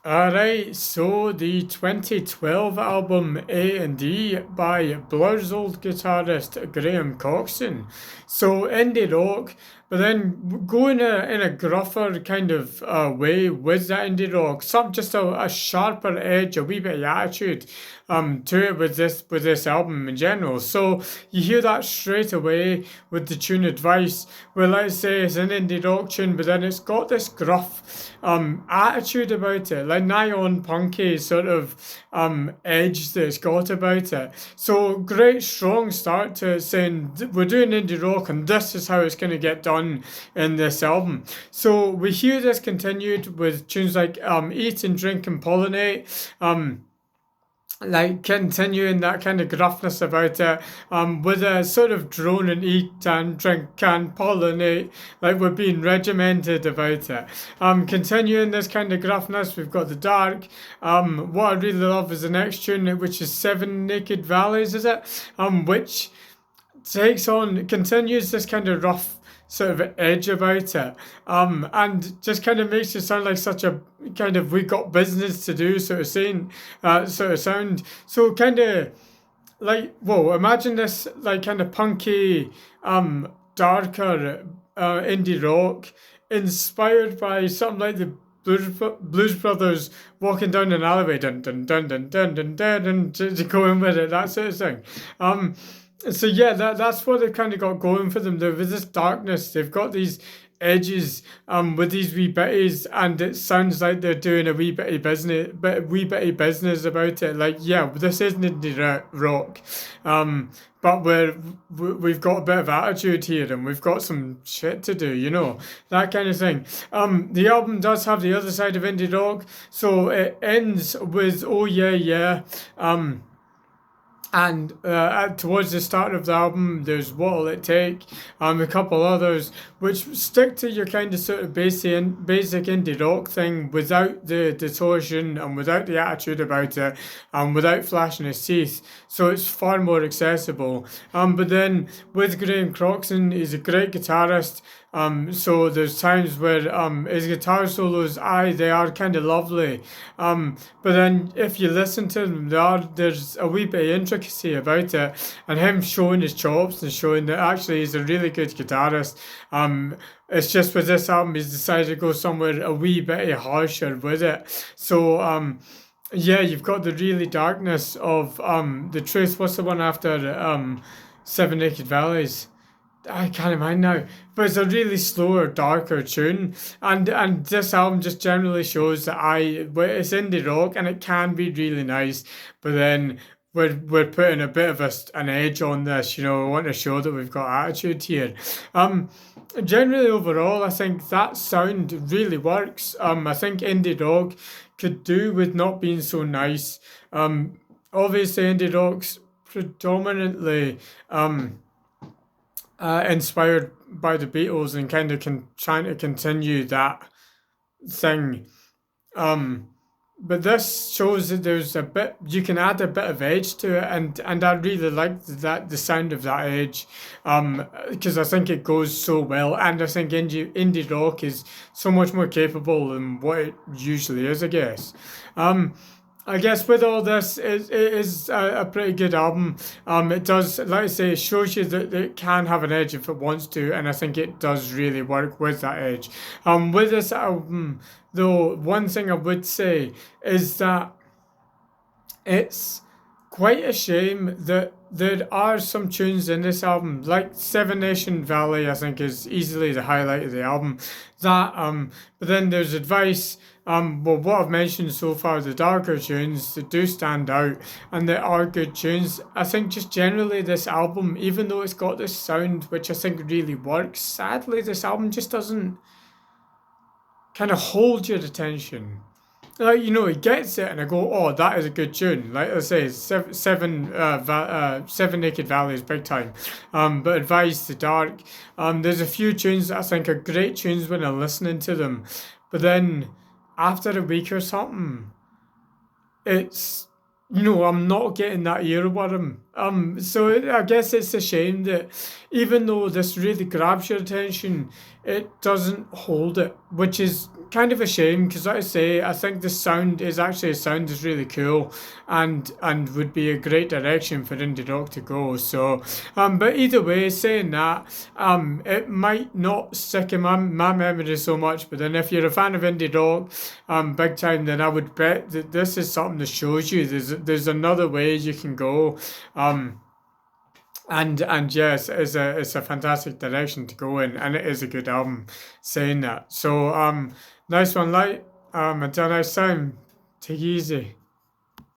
Alright, so the 2012 album A and D by Blur's old guitarist Graham Coxon. So indie rock, but then going in a gruffer kind of way with that indie rock, some just a sharper edge, a wee bit of attitude to it with this album in general. So you hear that straight away with the tune Advice, where let's say it's an indie rock tune, but then it's got this gruff attitude about it, like neon punky sort of edge that it's got about it. So great strong start to it, saying we're doing indie rock and this is how it's going to get done in this album. So we hear this continued with tunes like Eat and Drink and Pollinate, like continuing that kind of gruffness about it, with a sort of drone and eat and drink and pollinate, like we're being regimented about it. Continuing this kind of gruffness, we've got the dark. What I really love is the next tune, which is Seven Naked Valleys, is it? Which continues this kind of rough sort of edge about it, and just kind of makes it sound like such a kind of we got business to do sort of saying, sort of sound. So kind of like, whoa, imagine this like kind of punky, darker indie rock inspired by something like the Blues Brothers walking down an alleyway, dun dun dun dun dun dun dun, dun to go in with it, that sort of thing. So yeah, that's what they've kind of got going for them. With this darkness, they've got these edges with these wee bitties, and it sounds like they're doing a wee bitty business about it. Like, yeah, this isn't indie rock, but we've got a bit of attitude here, and we've got some shit to do, that kind of thing. The album does have the other side of indie rock, so it ends with Oh Yeah Yeah. And towards the start of the album, there's What'll It Take, a couple others, which stick to your kind of sort of basic indie rock thing without the distortion and without the attitude about it, and without flashing his teeth. So it's far more accessible. But then with Graham Coxon, he's a great guitarist. So there's times where his guitar solos, they are kind of lovely. But then if you listen to them, there's a wee bit of intricacy about it, and him showing his chops and showing that actually he's a really good guitarist. It's just with this album, he's decided to go somewhere a wee bit harsher with it. So yeah, you've got the really darkness of The Truth. What's the one after Seven Naked Valleys? I can't mind now, but it's a really slower, darker tune, and this album just generally shows that it's indie rock and it can be really nice, but then we're putting a bit of an edge on this, we want to show that we've got attitude here. Generally overall, I think that sound really works. I think indie rock could do with not being so nice. Obviously indie rock's predominantly inspired by the Beatles and kind of trying to continue that thing. But this shows that there's you can add a bit of edge to it, and I really like the sound of that edge, because I think it goes so well, and I think indie rock is so much more capable than what it usually is, I guess. I guess with all this, it is a pretty good album. It does, like I say, it shows you that it can have an edge if it wants to, and I think it does really work with that edge. With this album, though, one thing I would say is that it's quite a shame that there are some tunes in this album, like Seven Nation Valley, I think is easily the highlight of the album. But then there's Advice. Well, what I've mentioned so far, the darker tunes that do stand out, and there are good tunes. I think just generally this album, even though it's got this sound which I think really works, sadly this album just doesn't kind of hold your attention. Like, it gets it, and I go, oh, that is a good tune. Like I say, Seven Naked Valleys, big time. But Advice, the dark. There's a few tunes that I think are great tunes when I'm listening to them, but then after a week or something, it's I'm not getting that earworm So I guess it's a shame that even though this really grabs your attention, it doesn't hold it, which is kind of a shame because, like I say, I think the sound is really cool, and would be a great direction for indie rock to go. So, but either way, saying that, it might not stick in my memory so much. But then, if you're a fan of indie rock, big time, then I would bet that this is something that shows you there's another way you can go. Um, and yes, it's a fantastic direction to go in, and it is a good album. Saying that, so nice one, light. Until next time, take it easy.